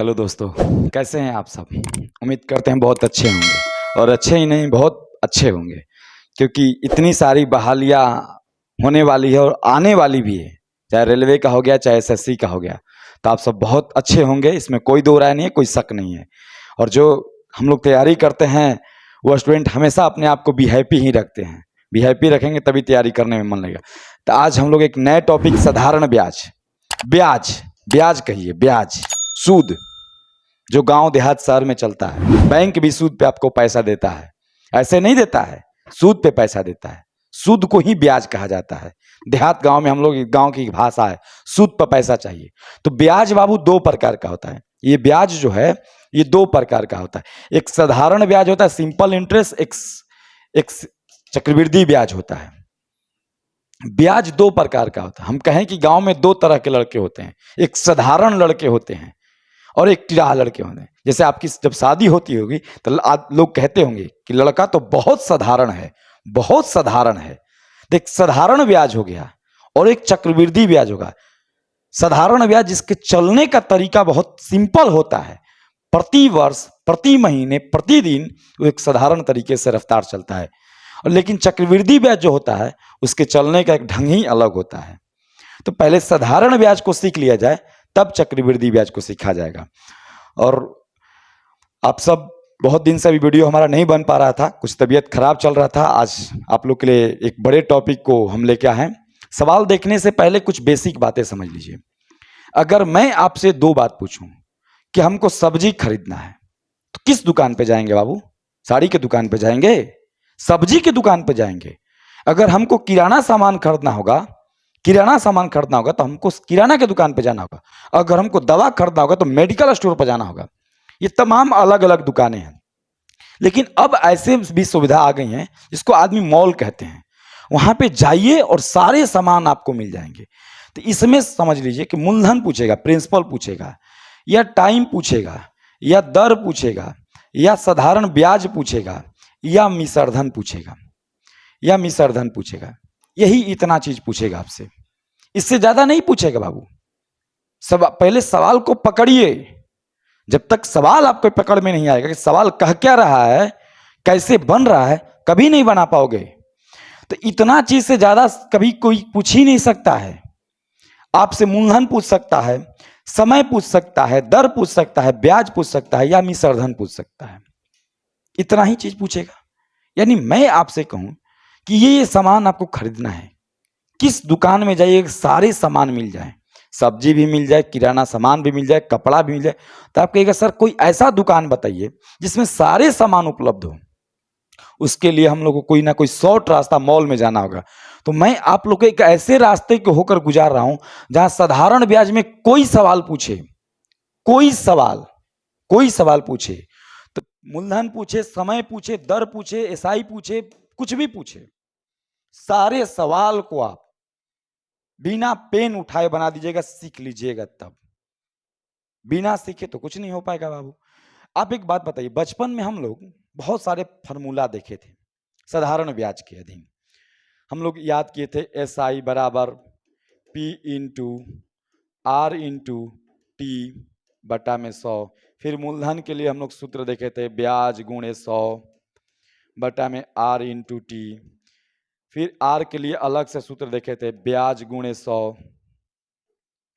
Hello दोस्तों, कैसे हैं आप सब। उम्मीद करते हैं बहुत अच्छे होंगे और अच्छे ही नहीं बहुत अच्छे होंगे, क्योंकि इतनी सारी बहालियाँ होने वाली है और आने वाली भी है, चाहे रेलवे का हो गया चाहे एसएससी का हो गया। तो आप सब बहुत अच्छे होंगे, इसमें कोई दो राय नहीं है, कोई शक नहीं है। और जो हम लोग तैयारी करते हैं वो स्टूडेंट हमेशा अपने आप को बी हैप्पी ही रखते हैं। बी हैप्पी रखेंगे तभी तैयारी करने में मन लगेगा। तो आज हम लोग एक नए टॉपिक साधारण ब्याज, ब्याज ब्याज कहिए, ब्याज, सूद, जो गांव देहात शहर में चलता है। बैंक भी सूद पे आपको पैसा देता है, ऐसे नहीं देता है, सूद पे पैसा देता है। सूद को ही ब्याज कहा जाता है। देहात गांव में हम लोग, गांव की भाषा है, सूद पर पैसा चाहिए। तो ब्याज बाबू दो प्रकार का होता है। ये ब्याज जो है ये दो प्रकार का होता है। एक साधारण ब्याज होता है, सिंपल इंटरेस्ट, एक चक्रवृद्धि ब्याज होता है। ब्याज दो प्रकार का होता है। हम कहें कि गांव में दो तरह के लड़के होते हैं, एक साधारण लड़के होते हैं और एक टिराह लड़के होते हैं। जैसे आपकी जब शादी होती होगी तो लोग कहते होंगे कि लड़का तो बहुत साधारण है, बहुत साधारण है। तो एक साधारण ब्याज हो गया और एक चक्रवृद्धि ब्याज होगा। साधारण ब्याज जिसके चलने का तरीका बहुत सिंपल होता है, प्रति वर्ष, प्रति महीने, प्रतिदिन वो एक साधारण तरीके से रफ्तार चलता है। और लेकिन चक्रवृद्धि ब्याज जो होता है उसके चलने का एक ढंग ही अलग होता है। तो पहले साधारण ब्याज को सीख लिया जाए, तब चक्रवृद्धि ब्याज को सीखा जाएगा। और आप सब, बहुत दिन से अभी वीडियो हमारा नहीं बन पा रहा था, कुछ तबीयत खराब चल रहा था। आज आप लोग के लिए एक बड़े टॉपिक को हम लेके आए हैं। सवाल देखने से पहले कुछ बेसिक बातें समझ लीजिए। अगर मैं आपसे दो बात पूछूं कि हमको सब्जी खरीदना है तो किस दुकान पे जाएंगे बाबू? साड़ी के दुकान पे जाएंगे? सब्जी के दुकान पे जाएंगे? अगर हमको किराना सामान खरीदना होगा, किराना सामान खरीदना होगा तो हमको किराना के दुकान पे जाना होगा। अगर हमको दवा खरीदना होगा तो मेडिकल स्टोर पर जाना होगा। ये तमाम अलग अलग दुकानें हैं। लेकिन अब ऐसे भी सुविधा आ गई हैं जिसको आदमी मॉल कहते हैं। वहां पे जाइए और सारे सामान आपको मिल जाएंगे। तो इसमें समझ लीजिए कि मूलधन पूछेगा, प्रिंसिपल पूछेगा, या टाइम पूछेगा, या दर पूछेगा, या साधारण ब्याज पूछेगा, या मिश्रधन पूछेगा, या मिश्रधन पूछेगा। यही इतना चीज पूछेगा आपसे, इससे ज्यादा नहीं पूछेगा बाबू। पहले सवाल को पकड़िए। जब तक सवाल आपको पकड़ में नहीं आएगा कि सवाल कह क्या रहा है, कैसे बन रहा है, कभी नहीं बना पाओगे। तो इतना चीज से ज्यादा कभी कोई पूछ ही नहीं सकता है। आपसे मूलधन पूछ सकता है, समय पूछ सकता है, दर पूछ सकता है, ब्याज पूछ सकता है, या मिश्रधन पूछ सकता है। इतना ही चीज पूछेगा। यानी मैं आपसे कहूं कि ये सामान आपको खरीदना है, किस दुकान में जाइए सारे सामान मिल जाए, सब्जी भी मिल जाए, किराना सामान भी मिल जाए, कपड़ा भी मिल जाए। तो आप कहिएगा सर कोई ऐसा दुकान बताइए जिसमें सारे सामान उपलब्ध हो। उसके लिए हम लोग को कोई ना कोई शॉर्ट रास्ता मॉल में जाना होगा। तो मैं आप लोग को एक ऐसे रास्ते को होकर गुजार रहा हूं जहां साधारण ब्याज में कोई सवाल पूछे, कोई सवाल पूछे, तो मूलधन पूछे, समय पूछे, दर पूछे, एसआई पूछे, कुछ भी पूछे, सारे सवाल को आप बिना पेन उठाए बना दीजिएगा, सीख लीजिएगा। तब बिना सीखे तो कुछ नहीं हो पाएगा बाबू। आप एक बात बताइए, बचपन में हम लोग बहुत सारे फार्मूला देखे थे साधारण ब्याज के अधीन। हम लोग याद किए थे SI बराबर P into R into T बटा में 100। फिर मूलधन के लिए हम लोग सूत्र देखे थे ब्याज गुणे 100 बटा में R इंटू टी। फिर R के लिए अलग से सूत्र देखे थे ब्याज गुणे 100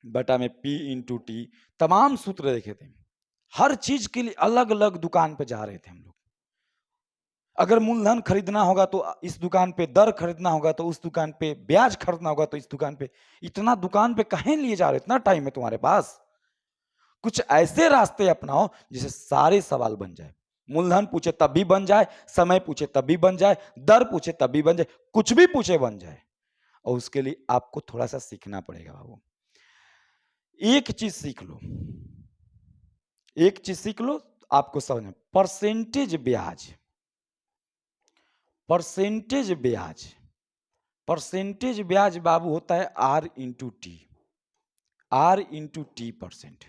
बटा में P इंटू टी। तमाम सूत्र देखे थे। हर चीज के लिए अलग अलग दुकान पे जा रहे थे हम लोग। अगर मूलधन खरीदना होगा तो इस दुकान पे, दर खरीदना होगा तो उस दुकान पे, ब्याज खरीदना होगा तो इस दुकान पे। इतना दुकान पे कहीं लिए जा रहे, इतना टाइम है तुम्हारे पास? कुछ ऐसे रास्ते अपनाओ जिससे सारे सवाल बन जाए। मूलधन पूछे तब भी बन जाए, समय पूछे तब भी बन जाए, दर पूछे तब भी बन जाए, कुछ भी पूछे बन जाए। और उसके लिए आपको थोड़ा सा सीखना पड़ेगा बाबू। एक चीज सीख लो, एक चीज सीख लो, आपको समझ। परसेंटेज ब्याज, परसेंटेज ब्याज, परसेंटेज ब्याज बाबू होता है R into T, R into t percent.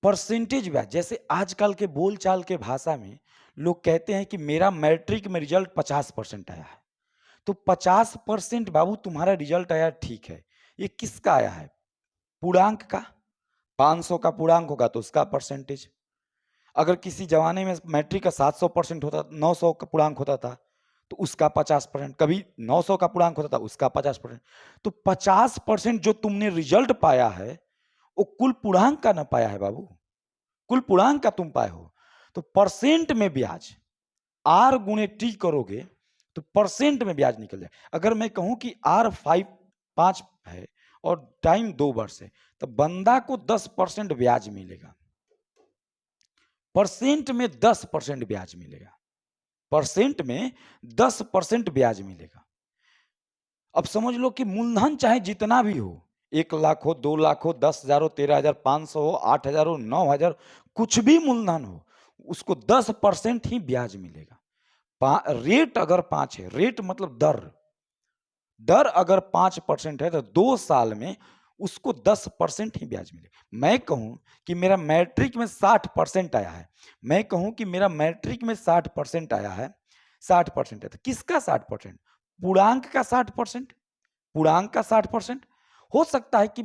Percentage ब्याज, जैसे आजकल के बोलचाल के भाषा में लोग कहते हैं कि मेरा मैट्रिक में रिजल्ट 50% आया है। तो 50% बाबू तुम्हारा रिजल्ट आया, ठीक है। ये किसका आया है? पूर्णांक का, 500 का पूर्णांक होगा तो उसका परसेंटेज। अगर किसी जमाने में मैट्रिक का 700% होता, 900 का पूर्णांक होता था तो उसका 50%, कभी 900 का पूर्णांक होता था उसका 50%। तो 50% जो तुमने रिजल्ट पाया है वो कुल पूर्णांक का ना पाया है बाबू, कुल पूर्णांक का तुम पाए हो। तो परसेंट में ब्याज आर गुणे टी करोगे तो परसेंट में ब्याज निकल जाए। अगर मैं कहूं कि आर 5 है और टाइम 2 वर्ष है तो बंदा को 10% ब्याज मिलेगा, परसेंट में 10% ब्याज मिलेगा, परसेंट में 10% ब्याज मिलेगा। अब समझ लो कि मूलधन चाहे जितना भी हो, 1 लाख हो, 2 लाख हो, 10,000 हो, 13,500 हो, 8,000 हो, 9,000, कुछ भी मूलधन हो, उसको 10% ही ब्याज मिलेगा। रेट अगर 5 है, रेट मतलब दर, दर अगर 5% है तो 2 साल में उसको 10% ही ब्याज मिलेगा। मैं कहूं कि मेरा मैट्रिक में 60% आया है, मैं कहूं कि मेरा मैट्रिक में 60% आया है, 60% है तो किसका 60%? पूर्णांक का 60%, पूर्णांक का 60%। हो सकता है कि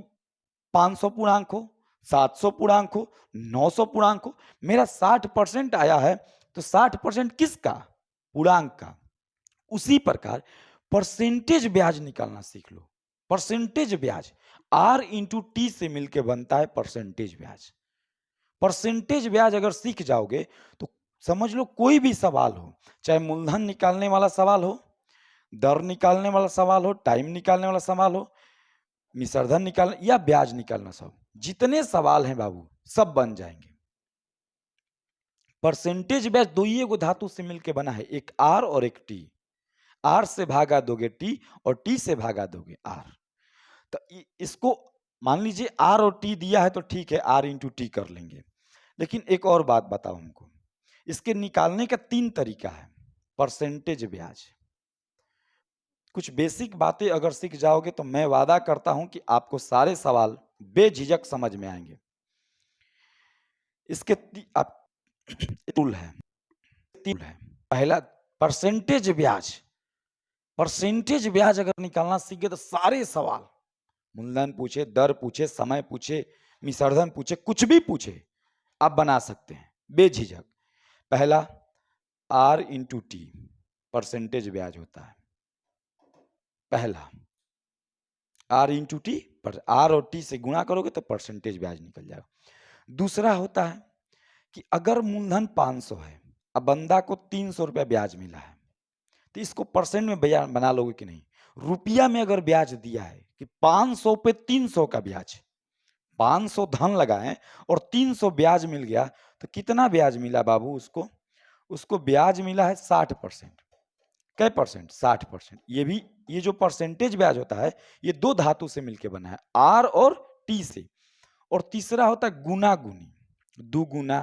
500 पूर्णांक हो, 700 पूर्णांक हो, 900 पूर्णांक हो, मेरा 60% आया है तो 60% किसका? पूर्णांक का। उसी प्रकार परसेंटेज ब्याज निकालना सीख लो। परसेंटेज ब्याज आर इंटू टी से मिलकर बनता है परसेंटेज ब्याज। परसेंटेज ब्याज अगर सीख जाओगे तो समझ लो कोई भी सवाल हो, चाहे मूलधन निकालने वाला सवाल हो, दर निकालने वाला सवाल हो, टाइम निकालने वाला सवाल हो, मिश्रधन निकालना या ब्याज निकालना, सब जितने सवाल हैं बाबू सब बन जाएंगे। परसेंटेज ब्याज दो ही को धातु से मिलकर बना है, एक आर और एक टी। आर से भागा दोगे टी और टी से भागा दोगे आर। तो इसको मान लीजिए आर और टी दिया है तो ठीक है, आर इंटू टी कर लेंगे। लेकिन एक और बात बताओ हमको, इसके निकालने का 3 तरीका है परसेंटेज ब्याज। कुछ बेसिक बातें अगर सीख जाओगे तो मैं वादा करता हूं कि आपको सारे सवाल बेझिझक समझ में आएंगे। इसके आप टूल है, 3 है। पहला परसेंटेज ब्याज, परसेंटेज ब्याज अगर निकालना सीख गए तो सारे सवाल, मूलधन पूछे, दर पूछे, समय पूछे, मिश्रधन पूछे, कुछ भी पूछे आप बना सकते हैं बेझिझक। पहला आर इंटू टी परसेंटेज ब्याज होता है, पहला आर इंटू टी, पर आर और टी से गुणा करोगे तो परसेंटेज ब्याज निकल जाएगा। दूसरा होता है कि अगर मूलधन 500 है, अब बंदा को 300 रुपया ब्याज मिला है तो इसको परसेंट में बना लोगे कि नहीं? रुपया में अगर ब्याज दिया है कि 500 पे 300 का ब्याज, 500 धन लगाए और 300 ब्याज मिल गया तो कितना ब्याज मिला बाबू उसको? उसको ब्याज मिला है 60%। कै परसेंट? 60%। ये भी, ये जो परसेंटेज ब्याज होता है ये 2 धातु से मिलकर बना है, आर और टी से। और तीसरा होता है गुना गुनी, 2 गुना,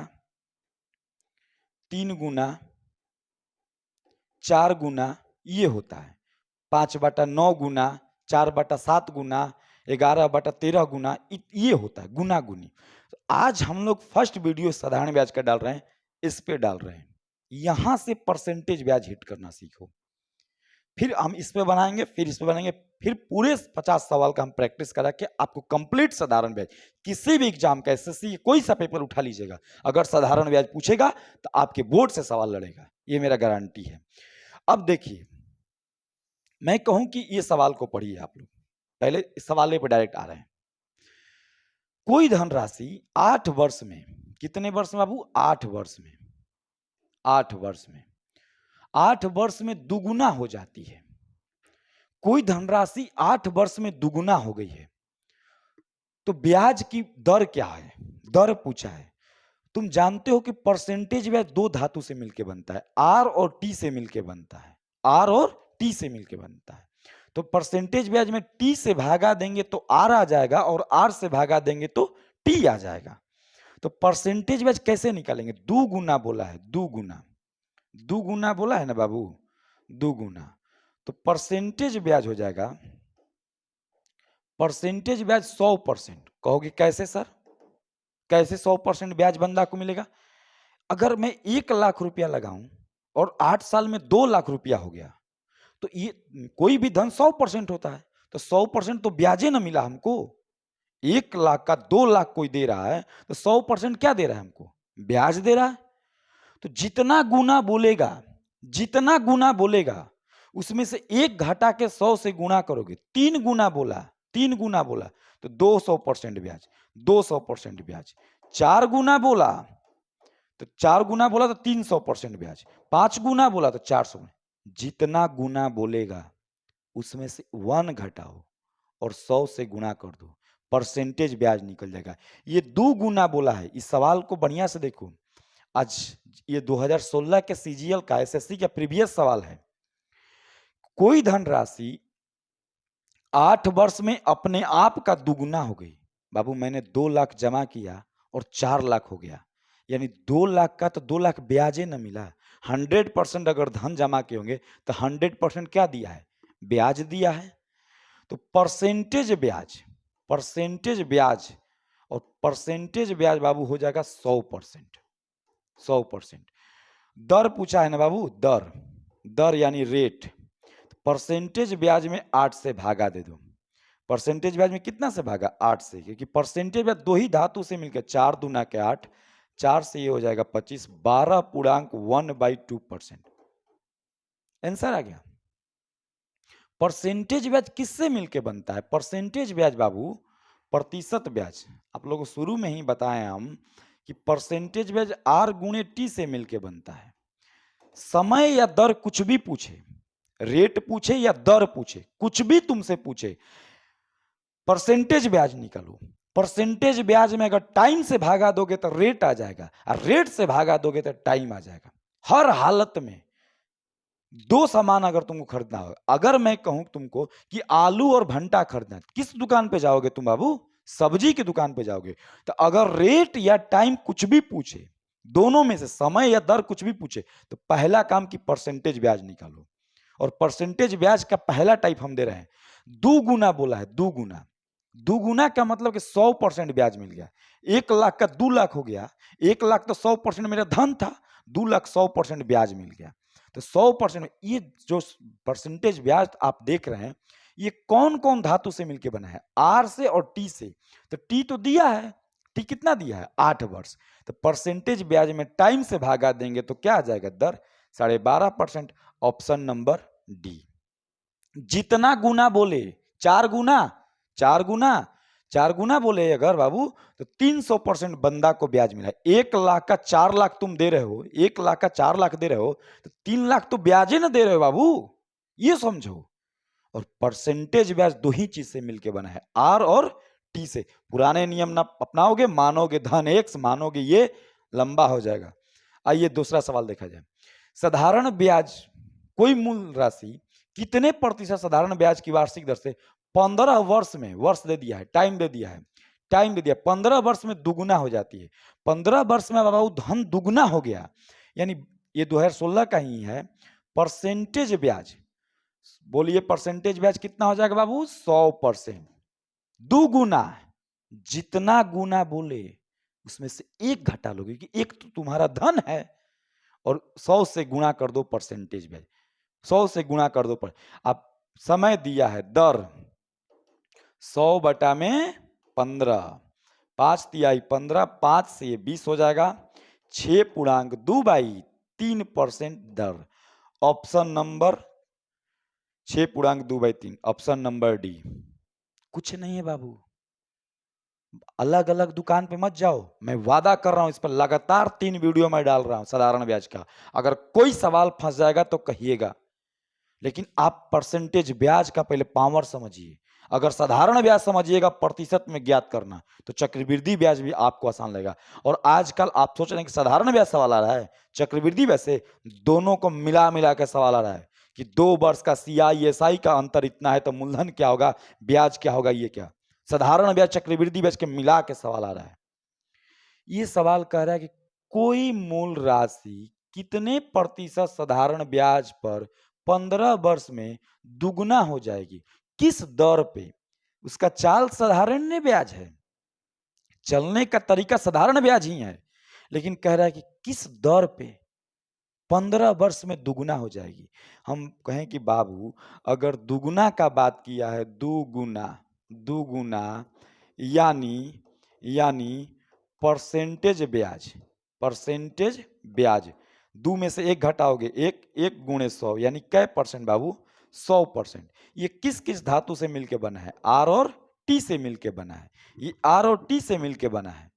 3 गुना, 4 गुना, ये होता है 5/9 गुना, 4/7 गुना, 11/13 गुना, ये होता है गुना गुनी। तो आज हम लोग फर्स्ट वीडियो साधारण ब्याज का डाल रहे हैं, इस पे डाल रहे हैं। यहां से परसेंटेज ब्याज हिट करना सीखो, फिर हम इस पे बनाएंगे, फिर इस पे बनाएंगे, फिर पूरे 50 सवाल का हम प्रैक्टिस करा के आपको कंप्लीट साधारण ब्याज, किसी भी एग्जाम का एसएससी कोई सा पेपर उठा लीजिएगा, अगर साधारण ब्याज पूछेगा तो आपके बोर्ड से सवाल लड़ेगा, ये मेरा गारंटी है। अब देखिए, मैं कहूं कि ये सवाल को पढ़िए आप लोग, पहले इस सवाल पे डायरेक्ट आ रहे हैं। कोई धनराशि 8 वर्ष में, कितने वर्ष में बाबू? 8 वर्ष में, 8 वर्ष में, 8 वर्ष में दुगुना हो जाती है। कोई धनराशि 8 वर्ष में दुगुना हो गई है तो ब्याज की दर क्या है? दर पूछा है। तुम जानते हो कि परसेंटेज ब्याज 2 धातु से मिलकर बनता है, आर और टी से मिलकर बनता है, आर और टी से मिलकर बनता है। तो परसेंटेज ब्याज में टी से भागा देंगे तो आर आ जाएगा और आर से भागा देंगे तो टी आ जाएगा। तो परसेंटेज ब्याज कैसे निकालेंगे? 2 गुना बोला है, 2 गुना, 2 गुना बोला है ना बाबू, 2 गुना। तो परसेंटेज ब्याज हो जाएगा, परसेंटेज ब्याज 100%। कहोगे कैसे सर, कैसे 100% ब्याज बंदा को मिलेगा? अगर मैं 1 लाख रुपया लगाऊं और 8 साल में 2 लाख रुपया हो गया तो ये कोई भी धन 100% होता है, तो 100% तो ब्याजे ना मिला हमको। 1 लाख का 2 लाख कोई दे रहा है तो 100% क्या दे रहा है हमको? ब्याज दे रहा है। तो जितना गुना बोलेगा उसमें से एक घटा के 100 से गुना करोगे। 3 गुना बोला तो 200% ब्याज, 200% ब्याज। 4 गुना बोला तो 4 गुना बोला तो 300% ब्याज। 5 गुना बोला तो 400। जितना गुना बोलेगा उसमें से 1 घटाओ और 100 से गुना कर दो, परसेंटेज ब्याज निकल जाएगा। ये 2 गुना बोला है। इस सवाल को बढ़िया से देखो। आज ये 2016 के सीजीएल का, एसएससी का प्रीवियस सवाल है। कोई धनराशि 8 वर्ष में अपने आप का दुगुना हो गई। बाबू मैंने 2 लाख जमा किया और 4 लाख हो गया, यानी 2 लाख का तो 2 लाख ब्याजे न मिला। 100% अगर धन जमा किए होंगे तो 100% क्या दिया है? ब्याज दिया है। तो परसेंटेज ब्याज और परसेंटेज ब्याज बाबू हो जाएगा 100%। 100% दर पूछा है ना बाबू, दर यानी रेट। परसेंटेज ब्याज में 8 से भागा दे दो। परसेंटेज ब्याज में कितना से भागा? 8 से, क्योंकि परसेंटेज ब्याज दो ही धातु से मिलकर 4 दूना के 8, 4 से ये हो जाएगा 25, 12.1/2%। आंसर आ गया। परसेंटेज ब्याज किससे मिलके बनता है? परसेंटेज ब्याज बाबू प्रतिशत ब्याज। आप लोगों को शुरू में ही बताए हम कि परसेंटेज ब्याज R गुणे T से मिलके बनता है। समय या दर कुछ भी पूछे, रेट पूछे या दर पूछे, कुछ भी तुमसे पूछे, परसेंटेज ब्याज निकालो। परसेंटेज ब्याज में अगर टाइम से भागा दोगे तो रेट आ जाएगा, और रेट से भागा दोगे तो टाइम आ जाएगा। हर हालत में दो सामान अगर तुमको खरीदना हो, अगर मैं कहूं तुमको कि आलू और भंटा खरीदना है, किस दुकान पे जाओगे तुम बाबू? सब्जी की दुकान पे जाओगे। तो अगर रेट या टाइम कुछ भी पूछे, दोनों में से समय या दर कुछ भी पूछे, तो पहला काम की परसेंटेज ब्याज निकालो। और परसेंटेज ब्याज का पहला टाइप हम दे रहे हैं, 2 गुना बोला है। 2 गुना, 2 गुना का मतलब कि 100% ब्याज मिल गया। 1 लाख का 2 लाख हो गया। 1 लाख तो 100% मेरा धन था, 2 लाख 100% ब्याज मिल गया। तो 100% ये जो परसेंटेज ब्याज आप देख रहे हैं, ये कौन कौन धातु से मिलकर बना है? आर से और टी से। तो टी तो दिया है, टी कितना दिया है? 8 वर्ष। तो परसेंटेज ब्याज में टाइम से भागा देंगे तो क्या आ जाएगा? दर 12.5%। Option number D. जितना गुना बोले, 4 गुना, 4 गुना, 4 गुना बोले अगर बाबू तो 300% बंदा को ब्याज मिला। 1 लाख का 4 लाख तुम दे रहे हो, 1 लाख का 4 लाख दे रहे हो, तो 3 लाख तो ब्याजे ना दे रहे हो बाबू, ये समझो। और परसेंटेज ब्याज दो ही चीज से मिलके बना है, आर और टी से। पुराने नियम ना अपनाओगे, मानोगे धन एक्स, मानोगे ये, लंबा हो जाएगा। आइए दूसरा सवाल देखा जाए। साधारण ब्याज, कोई मूल राशि कितने प्रतिशत साधारण ब्याज की वार्षिक दर से 15 वर्ष में, वर्ष दे दिया है, टाइम दे दिया है, टाइम दे दिया, 15 वर्ष में दुगुना हो जाती है। 15 वर्ष में बाबू धन दुगुना हो गया, यानी ये 2016 का ही है। परसेंटेज ब्याज बोलिए, परसेंटेज ब्याज कितना हो जाएगा बाबू? 100%। 2 गुना, जितना गुना बोले उसमें से एक घटा लोगे, कि एक तो तुम्हारा धन है, और 100 से गुणा कर दो परसेंटेज ब्याज, 100 से गुणा कर दो पर। अब समय दिया है, दर 100/15, 5×3 = 15, 5 से ये 20 हो जाएगा, 6.2/3% दर। Option number 6.2/3, option number D. कुछ नहीं है बाबू, अलग अलग दुकान पे मत जाओ। मैं वादा कर रहा हूं, इस पर लगातार 3 वीडियो मैं डाल रहा हूं साधारण ब्याज का। अगर कोई सवाल फंस जाएगा तो कहिएगा, लेकिन आप परसेंटेज ब्याज का पहले पावर समझिए। अगर साधारण ब्याज समझिएगा प्रतिशत में ज्ञात करना, तो चक्रवृद्धि ब्याज भी आपको आसान लगेगा। और आजकल आप सोच रहे हैं कि साधारण ब्याज सवाल आ रहा है, चक्रवृद्धि ब्याज से दोनों को मिला मिला के सवाल आ रहा है कि 2 वर्ष का CI/SI का अंतर इतना है तो मूलधन क्या होगा, ब्याज क्या होगा, ये क्या। साधारण ब्याज चक्रवृद्धि ब्याज के मिला के सवाल आ रहा है। ये सवाल कह रहा है कि कोई मूल राशि कितने प्रतिशत साधारण ब्याज पर 15 वर्ष में दुगुना हो जाएगी, किस दर पे? उसका चाल साधारण ब्याज है, चलने का तरीका साधारण ब्याज ही है, लेकिन कह रहा है कि किस दर पे 15 वर्ष में दुगुना हो जाएगी। हम कहें कि बाबू अगर दुगुना का बात किया है, दुगुना, दुगुना यानी यानी परसेंटेज ब्याज, परसेंटेज ब्याज, दो में से एक घटाओगे, एक एक गुणे 100 यानी कै परसेंट बाबू, 100%। ये किस किस धातु से मिलके बना है? आर और टी से मिलके बना है। ये आर और टी से मिलके बना है।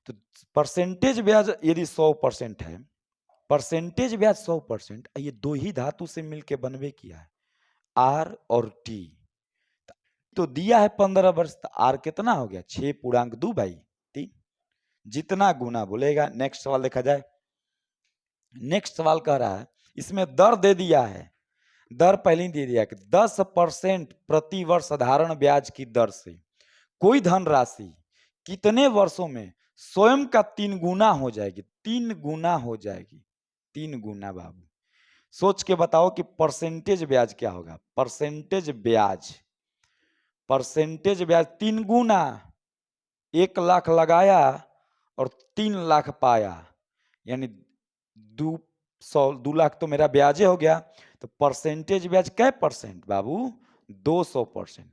तो परसेंटेज ब्याज यदि 100% है, परसेंटेज ब्याज 100%, ये दो ही धातु से मिलके बनवे किया है, आर और टी। तो दिया है 15 वर्ष, तो आर कितना हो गया? 6 पूर्णांक 2 भाई 3। जितना गुना बोलेगा। नेक्स्ट सवाल देखा जाए। नेक्स्ट सवाल कह रहा है, इसमें दर दे दिया है, दर पहले ही दे दिया कि 10% प्रति वर्ष साधारण ब्याज की दर से कोई धनराशि कितने वर्षों में स्वयं का 3 गुना हो जाएगी? 3 गुना हो जाएगी, 3 गुना बाबू। सोच के बताओ कि परसेंटेज ब्याज क्या होगा? परसेंटेज ब्याज, परसेंटेज ब्याज 3 गुना, 1 लाख लगाया और 3 लाख पाया, यानी 2 लाख तो मेरा ब्याजे हो गया। तो परसेंटेज ब्याज कै परसेंट बाबू? 200%।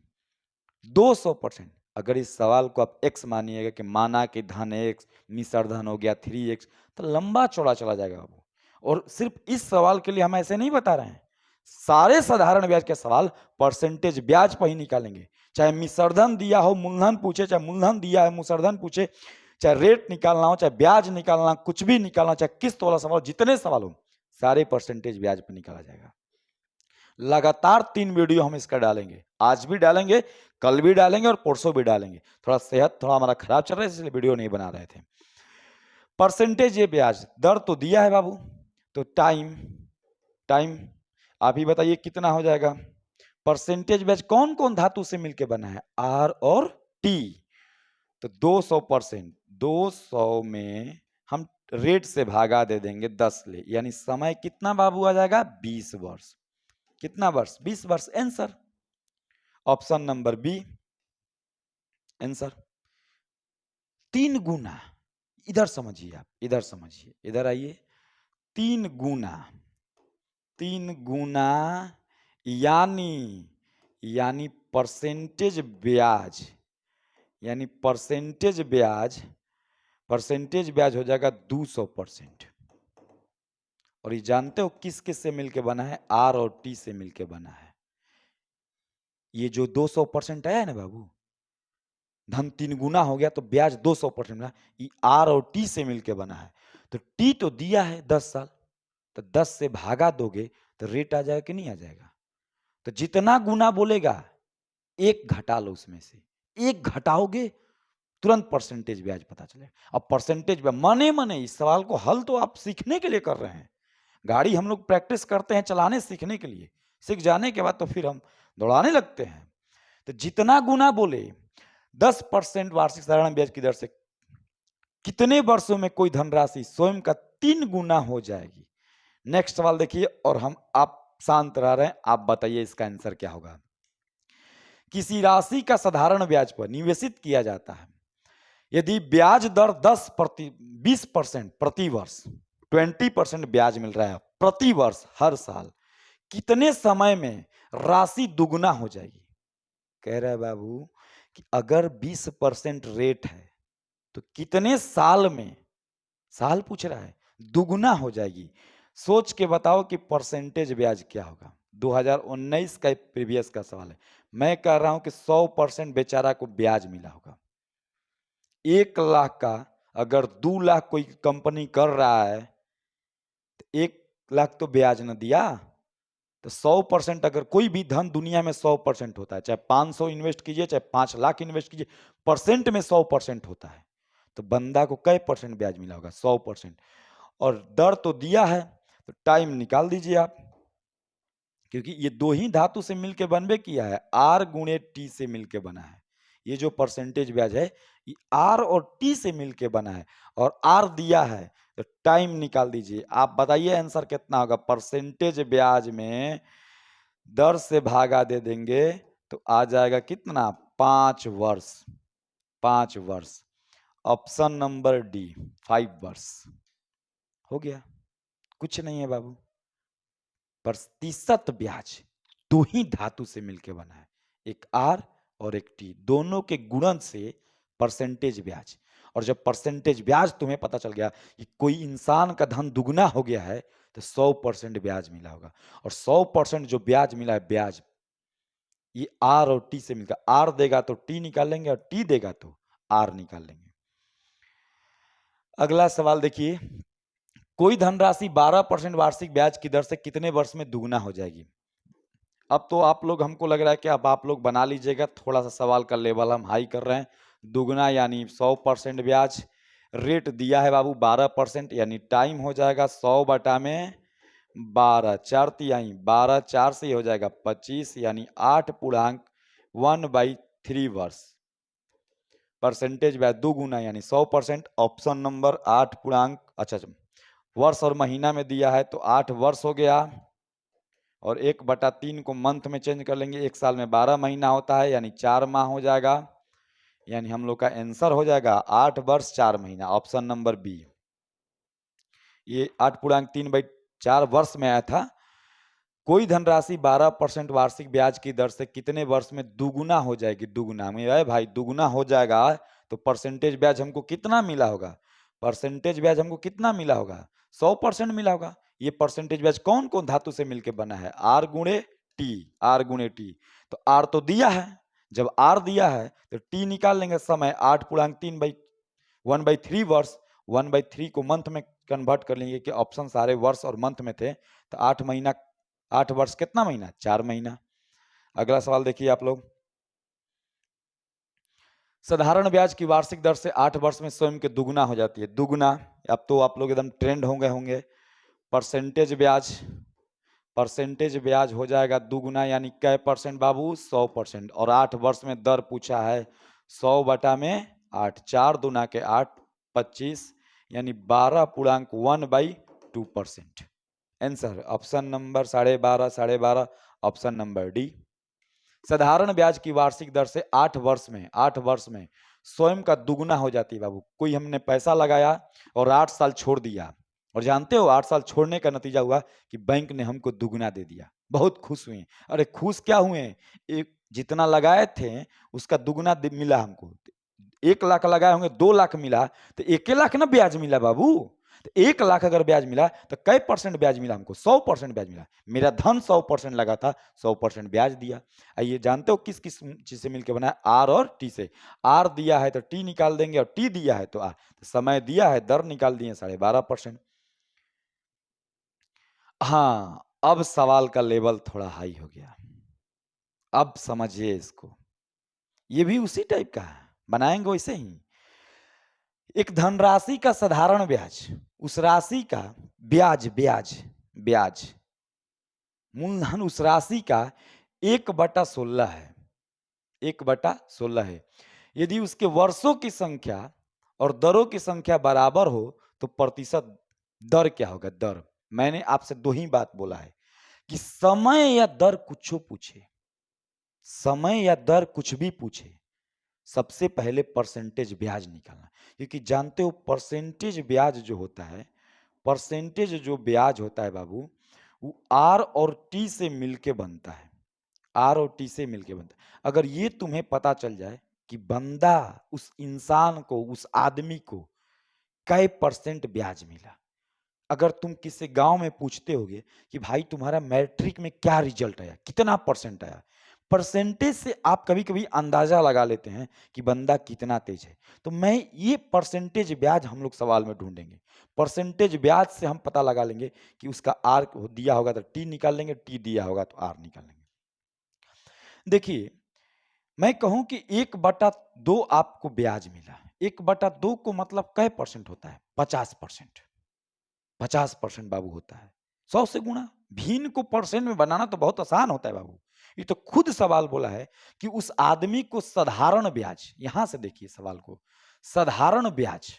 200%। अगर इस सवाल को आप x मानिएगा कि माना कि धन x मिश्र धन हो गया 3x, तो लंबा चौड़ा चला जाएगा बाबू। और सिर्फ इस सवाल के लिए हम ऐसे नहीं बता रहे हैं, सारे साधारण ब्याज के सवाल परसेंटेज ब्याज पर ही निकालेंगे। चाहे मिश्रधन दिया हो मूलधन पूछे, चाहे मूलधन दिया है मूलधन पूछे, चाहे रेट निकालना हो, चाहे ब्याज निकालना, कुछ भी निकालना, चाहे किस्त वाला सवाल, जितने सवाल हो सारे परसेंटेज ब्याज पर निकाला जाएगा। लगातार 3 वीडियो हम इसका डालेंगे, आज भी डालेंगे, कल भी डालेंगे और परसों भी डालेंगे। थोड़ा सेहत थोड़ा हमारा खराब चल रहा है इसलिए वीडियो नहीं बना रहे थे। परसेंटेज ये ब्याज दर तो दिया है बाबू, तो टाइम, टाइम आप ही बताइए कितना हो जाएगा? परसेंटेज ब्याज कौन कौन धातु से मिलकर बना है? आर और टी। तो 200%, 200 में हम रेट से भागा दे देंगे 10 ले, यानी समय कितना बाबू आ जाएगा? 20 वर्ष। कितना वर्ष? 20 वर्ष। Answer option number B answer. 3 गुना, इधर समझिए आप, इधर समझिए, इधर आइए। 3 गुना, 3 गुना यानी यानी परसेंटेज ब्याज, यानी परसेंटेज ब्याज, परसेंटेज ब्याज हो जाएगा 200%। और ये जानते हो किस किस से मिलके बना है? आर और टी से मिलके बना है। ये जो 200% आया है ना बाबू, धन 3 गुना हो गया तो ब्याज 200% मिला, ये आर और टी से मिलके बना है। तो टी तो दिया है 10 साल, तो 10 से भागा दोगे तो रेट आ जाएगा कि नहीं आ जाएगा? तो जितना गुना बोलेगा एक घटा लो, उसमें से एक घटाओगे तुरंत परसेंटेज ब्याज पता चलेगा। अब परसेंटेज ब्याज मने मने, इस सवाल को हल तो आप सीखने के लिए कर रहे हैं। गाड़ी हम लोग प्रैक्टिस करते हैं चलाने सीखने के लिए, सीख जाने के बाद तो फिर हम दौड़ाने लगते हैं। तो जितना गुना बोले 10% वार्षिक साधारण ब्याज की दर से कितने वर्षों में कोई धनराशि स्वयं का 3 गुना हो जाएगी? नेक्स्ट सवाल देखिए, और हम आप शांत रह रहे हैं, आप बताइए इसका आंसर क्या होगा। किसी राशि का साधारण ब्याज पर निवेशित किया जाता है, यदि ब्याज दर 20% प्रति वर्ष, 20% ब्याज मिल रहा है प्रति वर्ष हर साल, कितने समय में राशि दुगुना हो जाएगी? कह रहा है बाबू कि अगर 20% रेट है तो कितने साल में, साल पूछ रहा है, दुगुना हो जाएगी। सोच के बताओ कि परसेंटेज ब्याज क्या होगा। 2019 का प्रीवियस का सवाल है। मैं कह रहा हूं कि 100% बेचारा को ब्याज मिला होगा। 1 लाख का अगर 2 लाख कोई कंपनी कर रहा है तो 1 लाख तो ब्याज न दिया। तो 100% अगर कोई भी धन दुनिया में 100% होता है, चाहे 500 इन्वेस्ट कीजिए चाहे 5 लाख इन्वेस्ट कीजिए, परसेंट में 100% होता है। तो बंदा को कै परसेंट ब्याज मिला होगा? 100%। और दर तो दिया है, तो टाइम निकाल दीजिए आप, क्योंकि ये दो ही धातु से मिलके बनवे किया है, आर गुणे टी से मिलके बना है। ये जो परसेंटेज ब्याज है ये आर और टी से मिलके बना है, और आर दिया है तो टाइम निकाल दीजिए। आप बताइए आंसर कितना होगा? परसेंटेज ब्याज में दर से भागा दे देंगे तो आ जाएगा कितना? 5 वर्ष, 5 वर्ष। ऑप्शन नंबर डी 5 वर्ष हो गया। कुछ नहीं है बाबू, प्रतिशत ब्याज दो ही धातु से मिलकर बना है, एक आर और एक टी, दोनों के गुणन से परसेंटेज ब्याज। और जब परसेंटेज ब्याज तुम्हें पता चल गया कि कोई इंसान का धन दुगना हो गया है तो 100% ब्याज मिला होगा। और 100% जो ब्याज मिला है ब्याज, ये आर और टी से मिलकर, आर देगा तो टी निकालेंगे और टी देगा तो आर निकाल लेंगे। अगला सवाल देखिए, कोई धनराशि 12% वार्षिक ब्याज की दर से कितने वर्ष में दुगना हो जाएगी। अब तो आप लोग, हमको लग रहा है कि अब आप लोग बना लीजिएगा, थोड़ा सा सवाल का लेवल हम हाई कर रहे हैं। दुगना यानी 100% ब्याज, रेट दिया है बाबू 12%, यानी टाइम हो जाएगा 100 बटा में 12, 4 12, 4 से हो जाएगा 25, यानी 8.1/3 वर्ष। परसेंटेज ब्याज दुगुना यानी 100%, ऑप्शन नंबर 8 पूर्णांक, अच्छा वर्ष और महीना में दिया है तो 8 वर्ष हो गया, और 1/3 को मंथ में चेंज कर लेंगे, एक साल में 12 महीना होता है यानी 4 माह हो जाएगा, यानी हम लोग का आंसर हो जाएगा 8 वर्ष 4 महीना, ऑप्शन नंबर बी। ये 8.3/4 वर्ष में आया था। कोई धनराशि 12% वार्षिक ब्याज की दर से कितने वर्ष में दुगुना हो जाएगी। दुगुना में भाई दुगुना हो जाएगा तो परसेंटेज ब्याज हमको कितना मिला होगा, परसेंटेज ब्याज हमको कितना मिला होगा, 100% मिला होगा। ये परसेंटेज ब्याज कौन कौन धातु से मिलकर बना है, आर गुणे टी, आर गुणे टी। तो आर तो दिया है, जब आर दिया है तो टी निकाल लेंगे, समय 8.3/1/3 वर्ष, 1/3 को मंथ में कन्वर्ट कर लेंगे कि ऑप्शन सारे वर्ष और मंथ में थे, तो 8 महीना, 8 वर्ष कितना महीना, 4 महीना। अगला सवाल देखिए आप लोग, साधारण ब्याज की वार्षिक दर से 8 वर्ष में स्वयं के दुगुना हो जाती है। दुगुना, अब तो आप लोग एकदम ट्रेंड हो गए होंगे। परसेंटेज ब्याज, परसेंटेज ब्याज हो जाएगा दुगुना यानी कै परसेंट बाबू, 100%, और 8 वर्ष में दर पूछा है 100 बटा में 8, 4 दूना के 8, 25, यानी 12.1/2%। Answer option number 12.5, 12.5, option number D. साधारण ब्याज की वार्षिक दर से 8 वर्ष में, 8 वर्ष में स्वयं का दुगुना हो जाती है बाबू। कोई हमने पैसा लगाया और 8 साल छोड़ दिया, और जानते हो 8 साल छोड़ने का नतीजा हुआ कि बैंक ने हमको दुगुना दे दिया, बहुत खुश हुए। अरे खुश क्या हुए, एक जितना लगाए थे उसका दुगुना मिला हमको। 1 लाख लगाए होंगे, 2 लाख मिला, तो 1 लाख ना ब्याज मिला बाबू। तो 1 लाख अगर ब्याज मिला तो कै परसेंट ब्याज मिला हमको, 100% ब्याज मिला। मेरा धन 100% लगा था, 100% ब्याज दिया। आइए जानते हो किस किस चीज से मिलकर बना है, आर और टी से। आर दिया है तो टी निकाल देंगे, और टी दिया है तो आर, तो समय दिया है, दर निकाल दिए 12.5%। हाँ, अब सवाल का लेवल थोड़ा हाई हो गया, अब समझिए इसको। ये भी उसी टाइप का है, बनाएंगे वैसे ही। एक धनराशि का साधारण ब्याज, उस राशि का ब्याज, ब्याज ब्याज मूलधन उस राशि का 1/16 है, 1/16 है। यदि उसके वर्षों की संख्या और दरों की संख्या बराबर हो तो प्रतिशत दर क्या होगा। दर, मैंने आपसे दो ही बात बोला है कि समय या दर कुछ पूछे, समय या दर कुछ भी पूछे, सबसे पहले परसेंटेज ब्याज निकालना। क्योंकि जानते हो परसेंटेज ब्याज जो होता है, परसेंटेज जो ब्याज होता है बाबू, वो आर और टी से मिलके बनता है, आर और टी से मिलके बनता है। अगर ये तुम्हें पता चल जाए कि बंदा, उस इंसान को, उस आदमी को कै परसेंट ब्याज मिला। अगर तुम किसी गांव में पूछते होगे कि भाई तुम्हारा मैट्रिक में क्या रिजल्ट आया, कितना परसेंट आया, परसेंटेज से आप कभी कभी अंदाजा लगा लेते हैं कि बंदा कितना तेज है। तो मैं ये परसेंटेज ब्याज हम लोग सवाल में ढूंढेंगे, परसेंटेज ब्याज से हम पता लगा लेंगे कि उसका आर दिया होगा तो टी निकाल लेंगे, टी दिया होगा तो आर निकाल लेंगे। देखिए, मैं कहूं कि 1/2 आपको ब्याज मिला, 1/2 को मतलब कै परसेंट होता है, 50%, 50% बाबू होता है। 100 से गुणा, भिन्न को परसेंट में बनाना तो बहुत आसान होता है बाबू। ये तो खुद सवाल बोला है कि उस आदमी को साधारण ब्याज, यहां से देखिए सवाल को, साधारण ब्याज,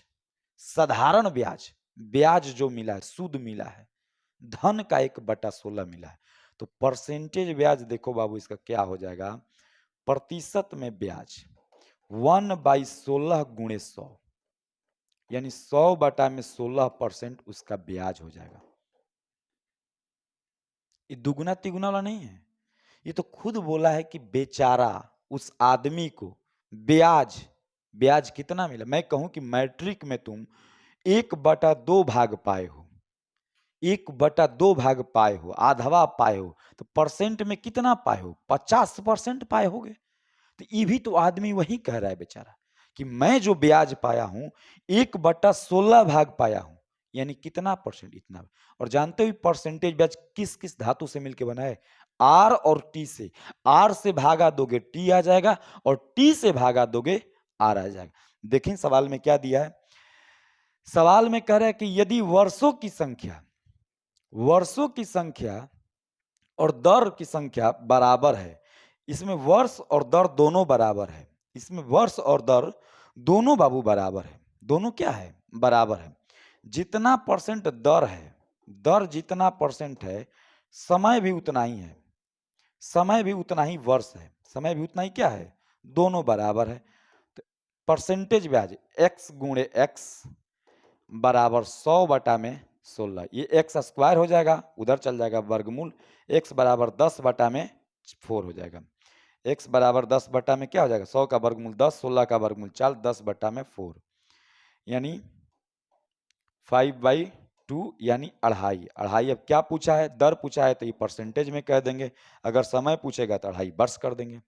साधारण ब्याज, ब्याज जो मिला है, सूद मिला है, धन का 1/16 मिला है। तो परसेंटेज ब्याज देखो बाबू, इसका क्या हो जाएगा, प्रतिशत में ब्याज 1/16 गुणे 100, यानी 100 बटा में 16% उसका ब्याज हो जाएगा। ये दुगुना तिगुना वाला नहीं है, ये तो खुद बोला है कि बेचारा, उस आदमी को ब्याज, ब्याज कितना मिला? मैं कहूं कि मैट्रिक में तुम 1/2 भाग पाए हो, 1/2 भाग पाए हो, आधवा पाए हो, तो परसेंट में कितना पाए हो? 50% पाए होगे। तो ये भी तो आदमी वही कह रहा है बेचारा कि मैं जो ब्याज पाया हूं 1/16 भाग पाया हूं, यानी कितना परसेंट? इतना। और जानते हो परसेंटेज ब्याज किस किस धातु से मिलकर बना है? आर और टी से। आर से भागा दोगे टी आ जाएगा, और टी से भागा दोगे आर आ जाएगा। देखें सवाल में क्या दिया है। सवाल में कह रहा है कि यदि वर्षों की संख्या और दर की संख्या बराबर है, इसमें वर्ष और दर दोनों बराबर है, इसमें वर्ष और दर दोनों बाबू बराबर है, दोनों क्या है? बराबर है। जितना परसेंट दर है, दर जितना परसेंट है, समय भी उतना ही है, समय भी उतना ही वर्ष है, समय भी उतना ही क्या है? दोनों बराबर है। तो परसेंटेज ब्याज x गुणे x बराबर 100/16, ये एक्स स्क्वायर हो जाएगा, उधर चल जाएगा वर्गमूल, x बराबर 10/4 हो जाएगा। x बराबर 10 में क्या हो जाएगा? 100 का वर्गमूल 10, 16 का वर्गमूल 4, 10/4, यानी 5/2, यानी अढ़ाई। अढ़ाई अब क्या पूछा है? दर पूछा है तो ये परसेंटेज में कह देंगे, अगर समय पूछेगा तो अढ़ाई वर्ष कर देंगे।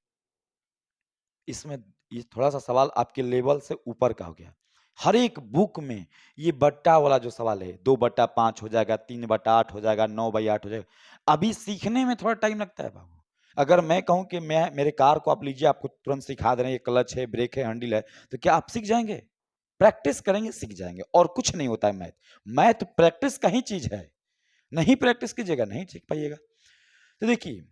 इसमें ये थोड़ा सा सवाल आपके लेवल से ऊपर का हो गया। हर एक बुक में ये बट्टा वाला जो सवाल है, 2/5 हो जाएगा, 3/8 हो जाएगा, 9/8 हो जाएगा, अभी सीखने में थोड़ा टाइम लगता है बाबू। अगर मैं कहूं कि मैं मेरे कार को आप लीजिए, आपको तुरंत सिखा दे रहे हैं, ये क्लच है, ब्रेक है, हैंडल है, तो क्या आप सीख जाएंगे? प्रैक्टिस करेंगे सीख जाएंगे, और कुछ नहीं होता है मैथ। मैथ प्रैक्टिस का ही चीज है, नहीं प्रैक्टिस कीजिएगा नहीं सीख पाइएगा। तो देखिए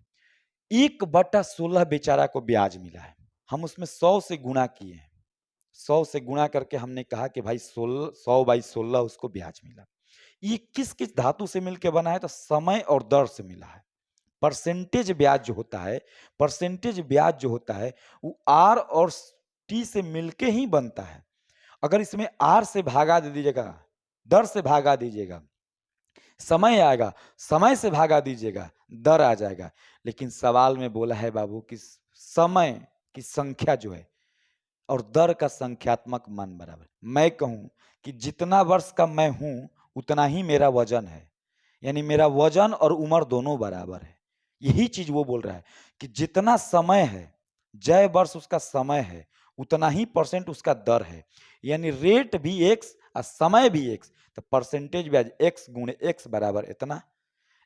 1/16 बेचारा को ब्याज मिला है, हम उसमें 100 से गुणा किए हैं, 100 से गुणा करके हमने कहा कि भाई 100/16 उसको ब्याज मिला। ये किस किस धातु से मिलकर बना है? तो समय और दर से मिला है। परसेंटेज ब्याज जो होता है, परसेंटेज ब्याज जो होता है वो आर और टी से मिलके ही बनता है। अगर इसमें आर से भागा दे दीजिएगा, दर से भागा दीजिएगा, समय आएगा, समय से भागा दीजिएगा, दर आ जाएगा। लेकिन सवाल में बोला है बाबू कि समय की संख्या जो है और दर का संख्यात्मक मान बराबर। मैं कहूं कि जितना वर्ष का मैं हूं उतना ही मेरा वजन है, यानी मेरा वजन और उम्र दोनों बराबर है। यही चीज वो बोल रहा है कि जितना समय है, जय वर्ष उसका समय है, उतना ही परसेंट उसका दर है, यानी रेट भी एक्स और समय भी एक्स। तो परसेंटेज ब्याज एक्स गुणे एक्स बराबर इतना,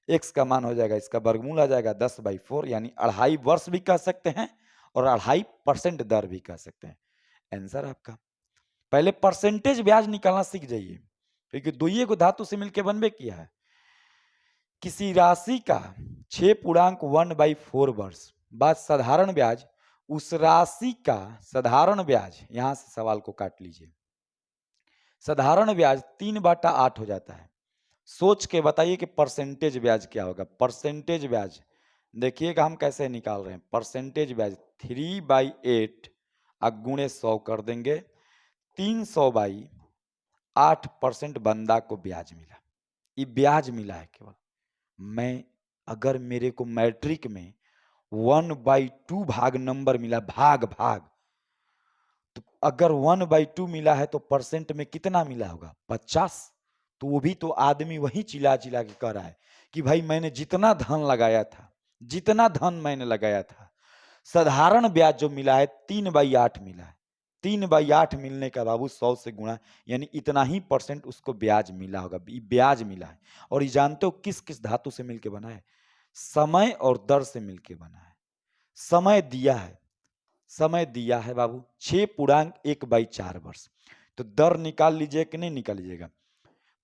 एक्स का मान हो जाएगा, इसका वर्गमूल आ जाएगा 10/4, यानी अढ़ाई वर्ष भी कह सकते हैं और 2.5% दर भी कह सकते हैं। आंसर आपका। पहले परसेंटेज ब्याज निकालना सीख जाइए, क्योंकि दुइये को धातु से मिलकर बनबे किया है। किसी राशि का 6.1/4 वर्ष बाद साधारण ब्याज, उस राशि का साधारण ब्याज, यहां से सवाल को काट लीजिए, साधारण ब्याज 3/8 हो जाता है। सोच के बताइए कि परसेंटेज ब्याज क्या होगा। परसेंटेज ब्याज देखिएगा हम कैसे निकाल रहे हैं। परसेंटेज ब्याज 3/8 गुणे 100 कर देंगे, 300/8% बंदा को ब्याज मिला। ये ब्याज मिला है केवल। मैं अगर मेरे को मैट्रिक में 1/2 भाग नंबर मिला, भाग भाग, तो अगर 1/2 मिला है तो परसेंट में कितना मिला होगा? 50। तो वो भी तो आदमी वही चिल्ला चिल्ला के कह रहा है कि भाई मैंने जितना धन लगाया था, जितना धन मैंने लगाया था, साधारण ब्याज जो मिला है 3/8 मिला है। 3/8 मिलने का बाबू 100 से गुणा, यानी इतना ही परसेंट उसको ब्याज मिला होगा, ब्याज मिला है। और ये जानते हो किस किस धातु से मिलके बना है? समय और दर से मिलके बना है। समय दिया है, समय दिया है बाबू 6.1/4 वर्ष। तो दर निकाल लीजिए कि नहीं निकाल लीजिएगा?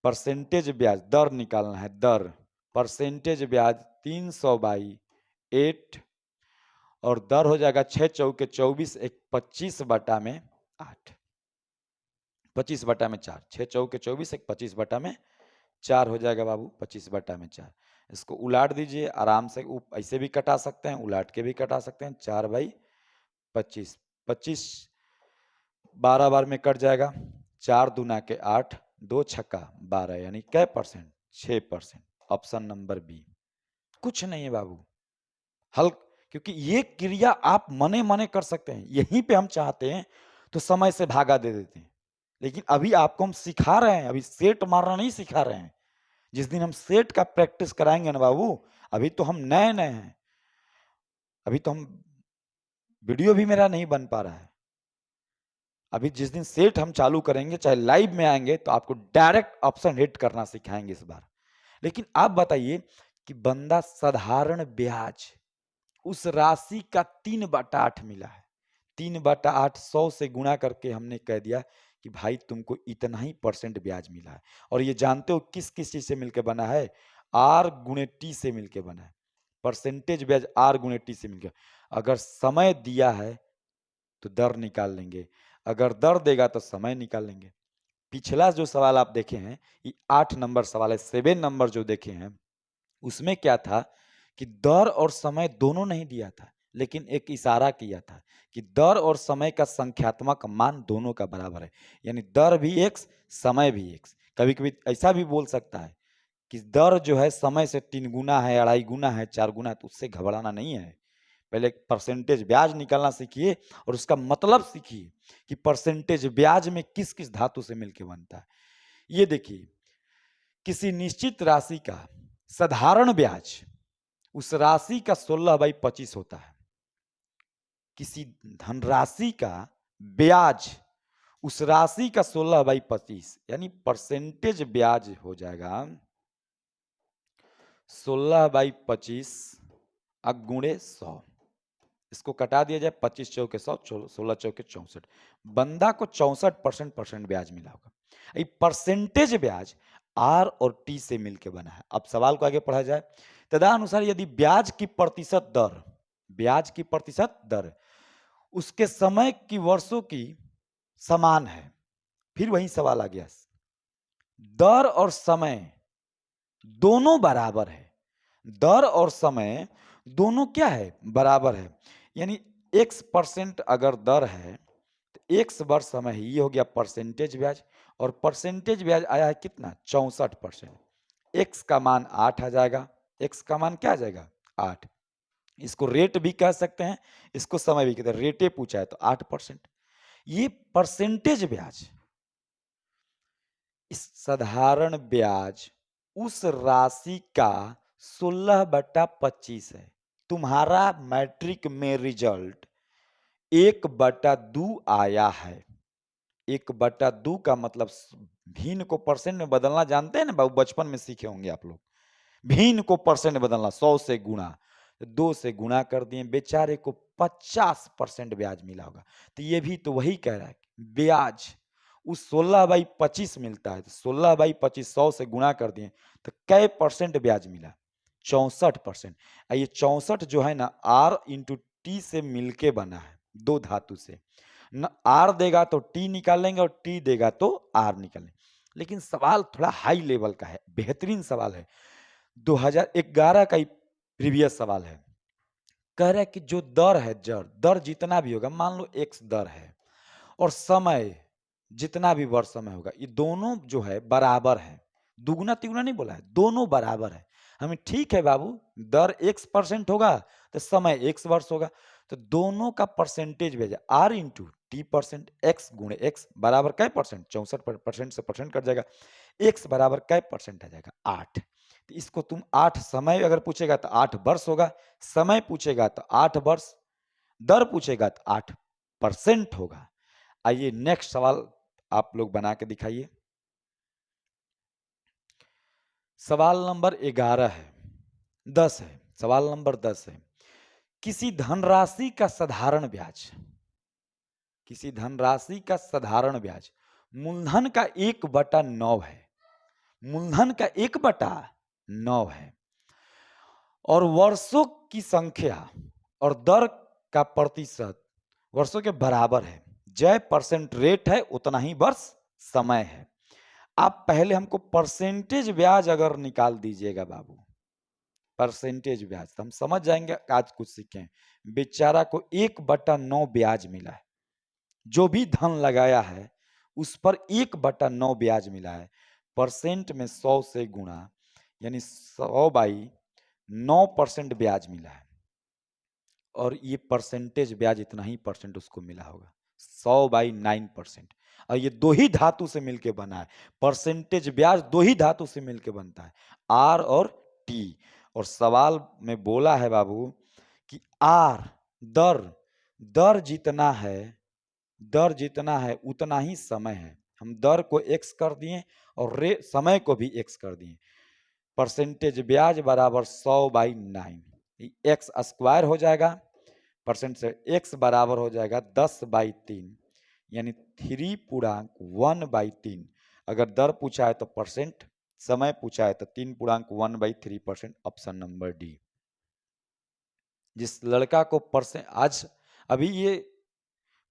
परसेंटेज ब्याज दर निकालना है, दर परसेंटेज ब्याज 300/8, और दर हो जाएगा 6 चौके 24, एक 25/8, 25/4, 6 चौके 24, एक 25/4 हो जाएगा बाबू, 25/4। इसको उलाट दीजिए आराम से, ऐसे भी कटा सकते हैं, उलाट के भी कटा सकते हैं। 4/25, 25 12 बार में कट जाएगा, 4 दूना के 8, 2 छक्का 12, यानी कै परसेंट? 6%। Option number B. कुछ नहीं है बाबू, हल, क्योंकि ये क्रिया आप मने मने कर सकते हैं। यहीं पे हम चाहते हैं तो समय से भागा दे देते हैं। लेकिन अभी आपको हम सिखा रहे हैं, अभी सेट मारना नहीं सिखा रहे हैं। जिस दिन हम सेट का प्रैक्टिस कराएंगे ना बाबू, अभी तो हम नए नए हैं, अभी तो हम वीडियो भी मेरा नहीं बन पा रहा है। अभी जिस दिन सेट हम चालू करेंगे, चाहे लाइव में आएंगे, तो आपको डायरेक्ट ऑप्शन हिट करना सिखाएंगे इस बार। लेकिन आप बताइए कि बंदा साधारण ब्याज उस राशि का 3/8 मिला है, 3/8 100 से गुणा करके हमने कह दिया कि भाई तुमको इतना ही परसेंट ब्याज मिला है। और ये जानते हो किस किस चीज से मिलकर बना है? आर गुणे टी से मिलकर बना है। परसेंटेज ब्याज आर गुणे टी से मिलकर। अगर समय दिया है तो दर निकाल लेंगे, अगर दर देगा तो समय निकाल लेंगे। पिछला जो सवाल आप देखे हैं, ये 8 नंबर सवाल है, 7 नंबर जो देखे हैं, उसमें क्या था कि दर और समय दोनों नहीं दिया था, लेकिन एक इशारा किया था कि दर और समय का संख्यात्मक मान दोनों का बराबर है। यानी दर भी एक्स, समय भी एक्स। कभी कभी ऐसा भी बोल सकता है कि दर जो है समय से 3 गुना है, 2.5 गुना है, 4 गुना है, तो उससे घबराना नहीं है। पहले परसेंटेज ब्याज निकालना सीखिए और उसका मतलब सीखिए कि परसेंटेज ब्याज में किस किस धातु से मिलकर बनता है। ये देखिए, किसी निश्चित राशि का साधारण ब्याज उस राशि का 16/25 होता है। किसी धनराशि का ब्याज उस राशि का 16/25, यानी परसेंटेज ब्याज हो जाएगा 16/25 गुणे 100। इसको कटा दिया जाए, 25 चौके 100, 16 चौके 64। बंदा को 64% ब्याज मिला होगा। ये परसेंटेज ब्याज आर और टी से मिलकर बना है। अब सवाल को आगे पढ़ा जाए। तदनुसार यदि ब्याज की प्रतिशत दर, ब्याज की प्रतिशत दर उसके समय की वर्षों की समान है, फिर वही सवाल आ गया, दर और समय दोनों बराबर है, दर और समय दोनों क्या है? बराबर है। यानी x% अगर दर है तो x वर्ष समय है, ये हो गया परसेंटेज ब्याज। और परसेंटेज ब्याज आया है कितना? 64%। x का मान 8 आ जाएगा, x का मान क्या आ जाएगा? 8। इसको रेट भी कह सकते हैं, इसको समय भी कहते हैं। रेटे पूछा है तो 8%। ये परसेंटेज ब्याज, इस साधारण ब्याज उस राशि का 16/25 है। तुम्हारा मैट्रिक में रिजल्ट 1/2 आया है। 1/2 का मतलब भिन्न को परसेंट में बदलना जानते हैं ना बाबू, बचपन में सीखे होंगे आप लोग। भिन्न को परसेंट में बदलना, 100 से गुणा, 2 से गुणा कर दिए, बेचारे को 50% ब्याज मिला होगा। तो ये भी तो वही कह रहा है, ब्याज उस 16/25 मिलता है, तो 16/25 100 से गुणा कर दिए तो कै परसेंट ब्याज मिला? 64%। ये 64 जो है ना, आर इंटू टी से मिलके बना है, दो धातु से। न आर देगा तो टी निकाल लेंगे और टी देगा तो आर निकाल लेंगे। लेकिन सवाल थोड़ा हाई लेवल का है, बेहतरीन सवाल है, 2011 का ही प्रीवियस सवाल है। कह रहा है कि जो दर है, दर जितना भी होगा, मान लो एक्स दर है, और समय जितना भी वर्ष समय होगा, ये दोनों जो है बराबर है। दुगुना तिगुना नहीं बोला है, दोनों बराबर है। हमें ठीक है बाबू, दर x% होगा तो समय x वर्ष होगा, तो दोनों का परसेंटेज भेजा r into t percent, x गुणे एक्स बराबर कै परसेंट? 64% से परसेंट कट जाएगा, एक्स बराबर कै परसेंट आ जाएगा? 8। तो इसको तुम 8 समय अगर पूछेगा तो 8 वर्ष होगा, समय पूछेगा तो 8 वर्ष, दर पूछेगा तो 8% होगा। आइए नेक्स्ट सवाल आप लोग बना के दिखाइए। सवाल नंबर 11 है, 10 है, सवाल नंबर 10 है। किसी धनराशि का साधारण ब्याज, किसी धनराशि का साधारण ब्याज मूलधन का 1/9 है, मूलधन का 1/9 है, और वर्षों की संख्या और दर का प्रतिशत वर्षों के बराबर है। जय परसेंट रेट है उतना ही वर्ष समय है। आप पहले हमको परसेंटेज ब्याज अगर निकाल दीजिएगा बाबू, परसेंटेज ब्याज, तो हम समझ जाएंगे आज कुछ सीखें। बेचारा को 1/9 ब्याज मिला है, जो भी धन लगाया है उस पर 1/9 ब्याज मिला है। परसेंट में 100 से गुणा, यानी 100/9% ब्याज मिला है, और ये परसेंटेज ब्याज इतना ही परसेंट उसको मिला होगा। 100/9%। और ये दो ही धातु से मिलके बना है। परसेंटेज ब्याज दो ही धातु से मिलके बनता है, आर और टी। और सवाल में बोला है बाबू कि आर दर, दर जितना है, दर जितना है उतना ही समय है। हम दर को एक्स कर दिए और समय को भी एक्स कर दिए। परसेंटेज ब्याज बराबर 100/9, एक्स स्क्वायर हो जाएगा, परसेंट से एक्स बराबर हो जाएगा 10/3, यानी 3.1/3। अगर दर पूछा है तो परसेंट, समय पूछा है तो 3.1/3%, ऑप्शन नंबर डी। जिस लड़का को आज अभी ये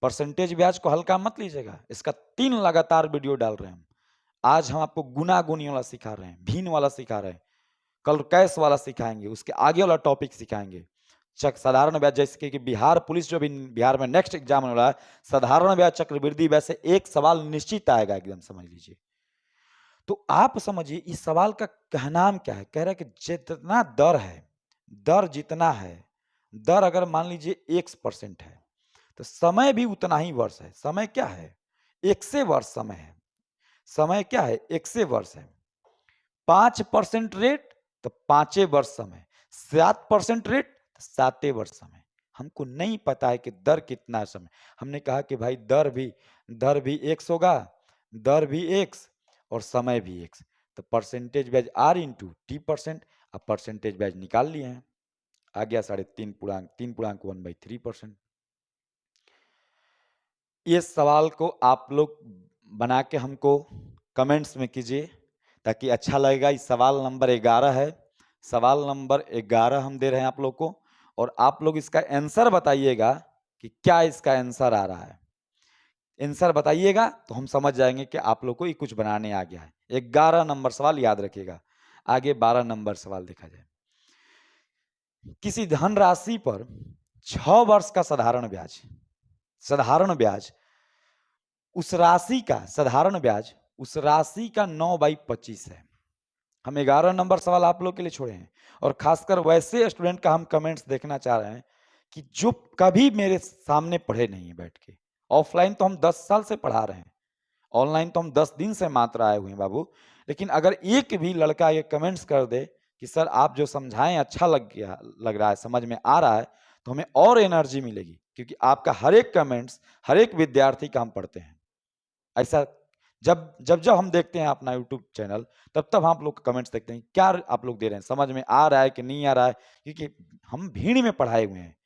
परसेंटेज ब्याज को हल्का मत लीजिएगा, इसका 3 लगातार वीडियो डाल रहे हैं हम। आज हम आपको गुना गुनी वाला सिखा रहे हैं, भिन्न वाला सिखा रहे हैं, कल कैश वाला सिखाएंगे, उसके आगे वाला टॉपिक सिखाएंगे। साधारण ब्याज, जैसे कि बिहार पुलिस जो भी बिहार में नेक्स्ट एग्जाम होने वाला है, साधारण ब्याज चक्रवृद्धि ब्याज से एक सवाल निश्चित आएगा, एकदम समझ लीजिए। तो आप समझिए इस सवाल का कहनाम क्या है। कह रहा है कि जितना दर है, दर जितना है, दर अगर मान लीजिए x% है तो समय भी उतना ही वर्ष है। समय क्या है, 100 वर्ष समय है। समय क्या है, 100 वर्ष है। 5% रेट तो 5 वर्ष समय, 7% रेट तो 7 वर्ष समय। हमको नहीं पता है कि दर कितना समय। हमने कहा कि भाई दर भी x होगा, दर भी x और समय भी x। तो परसेंटेज ब्याज r इंटू t%। अब परसेंटेज ब्याज निकाल लिए हैं, आ गया 3.1/3%। ये सवाल को आप लोग बना के हमको कमेंट्स में कीजिए ताकि अच्छा लगेगा। इस सवाल नंबर 11 है, सवाल नंबर 11 हम दे रहे हैं आप लोग को, और आप लोग इसका आंसर बताइएगा कि क्या इसका आंसर आ रहा है। आंसर बताइएगा तो हम समझ जाएंगे कि आप लोग को ये कुछ बनाने आ गया है। 11 नंबर सवाल याद रखिएगा। आगे 12 नंबर सवाल देखा जाए। किसी धनराशि पर 6 वर्ष का साधारण ब्याज, साधारण ब्याज उस राशि का, साधारण ब्याज उस राशि का 9/25 है। हम 11 नंबर सवाल आप लोग के लिए छोड़े हैं, और खासकर वैसे स्टूडेंट का हम कमेंट्स देखना चाह रहे हैं कि जो कभी मेरे सामने पढ़े नहीं है बैठ के। ऑफलाइन तो हम 10 साल से पढ़ा रहे हैं, ऑनलाइन तो हम 10 दिन से मात्र आए हुए हैं बाबू। लेकिन अगर एक भी लड़का ये कमेंट्स कर दे कि सर आप जो समझाएं अच्छा लग रहा है, समझ में आ रहा है, तो हमें और एनर्जी मिलेगी, क्योंकि आपका हर एक कमेंट्स हर एक विद्यार्थी का हम पढ़ते हैं। ऐसा जब जब जब हम देखते हैं अपना यूट्यूब चैनल, तब तब आप लोग कमेंट्स देखते हैं क्या आप लोग दे रहे हैं, समझ में आ रहा है कि नहीं आ रहा है, क्योंकि हम भीड़ में पढ़ाए हुए हैं।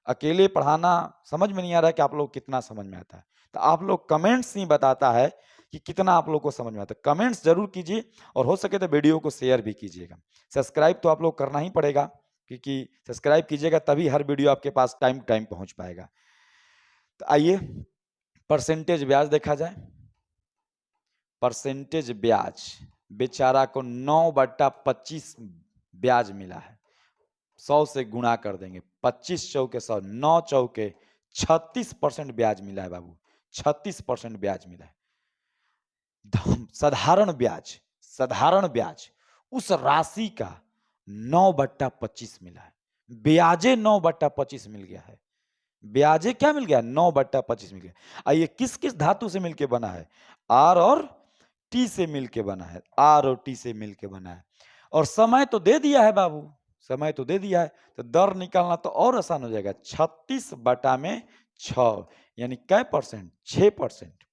अकेले पढ़ाना समझ में नहीं आ रहा है कि आप लोग कितना समझ में आता है। तो आप लोग कमेंट्स ही बताता है कि कितना आप लोग को समझ में आता है। कमेंट्स जरूर कीजिए, और हो सके तो वीडियो को शेयर भी कीजिएगा। सब्सक्राइब तो आप लोग करना ही पड़ेगा, क्योंकि सब्सक्राइब कीजिएगा तभी हर वीडियो आपके पास टाइम टाइम पहुंच पाएगा। तो आइए परसेंटेज ब्याज देखा जाए। परसेंटेज ब्याज बेचारा को 9/25 ब्याज मिला है। 100 से गुणा कर देंगे, 25 चौके 100, 9 चौके 36% ब्याज मिला है बाबू, 36% ब्याज मिला है। साधारण ब्याज, साधारण ब्याज उस राशि का 9/25 मिला है। ब्याजे 9/25 मिल गया है। ब्याजे क्या मिल गया, 9/25 मिल गया। आइए किस किस धातु से मिलके बना है, आर और टी से मिलके बना है, आर और टी से मिलके बना है। और समय तो दे दिया है बाबू, समय तो दे दिया है, तो दर निकालना तो और आसान हो जाएगा। 36/6 यानी कै परसेंट, 6%।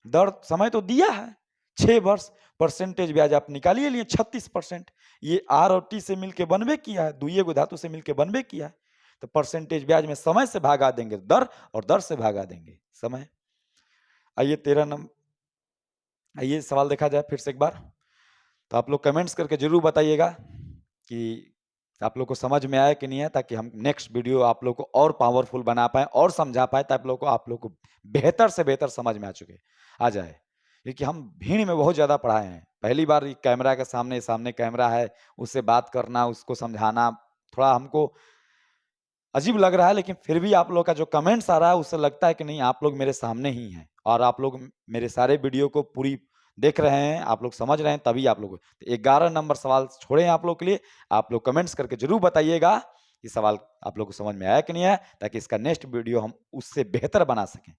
दर समय तो दिया है 6 वर्ष, परसेंटेज ब्याज आप निकालिए लिए 36%। ये आर और टी से मिलके बनबे किया है, दुइये गो धातु से मिलके बनबे किया है। तो परसेंटेज ब्याज में समय से भागा देंगे दर, और दर से भागा देंगे समय। आइए 13 नंबर, आइए सवाल देखा जाए फिर से एक बार। तो आप लोग कमेंट्स करके जरूर बताइएगा कि आप लोग को समझ में आया कि नहीं है, ताकि हम नेक्स्ट वीडियो आप लोग को और पावरफुल बना पाए और समझा पाए, ताकि आप लोग को बेहतर से बेहतर समझ में आ जाए। क्योंकि हम भीड़ में बहुत ज़्यादा पढ़ाए हैं, पहली बार कैमरा के सामने सामने कैमरा है, उससे बात करना, उसको समझाना थोड़ा हमको अजीब लग रहा है। लेकिन फिर भी आप लोग का जो कमेंट्स आ रहा है उससे लगता है कि नहीं, आप लोग मेरे सामने ही हैं, और आप लोग मेरे सारे वीडियो को पूरी देख रहे हैं, आप लोग समझ रहे हैं, तभी आप लोग। तो 11 नंबर सवाल छोड़े हैं आप लोग के लिए। आप लोग कमेंट्स करके जरूर बताइएगा कि सवाल आप लोग को समझ में आया कि नहीं आया, ताकि इसका नेक्स्ट वीडियो हम उससे बेहतर बना सकें।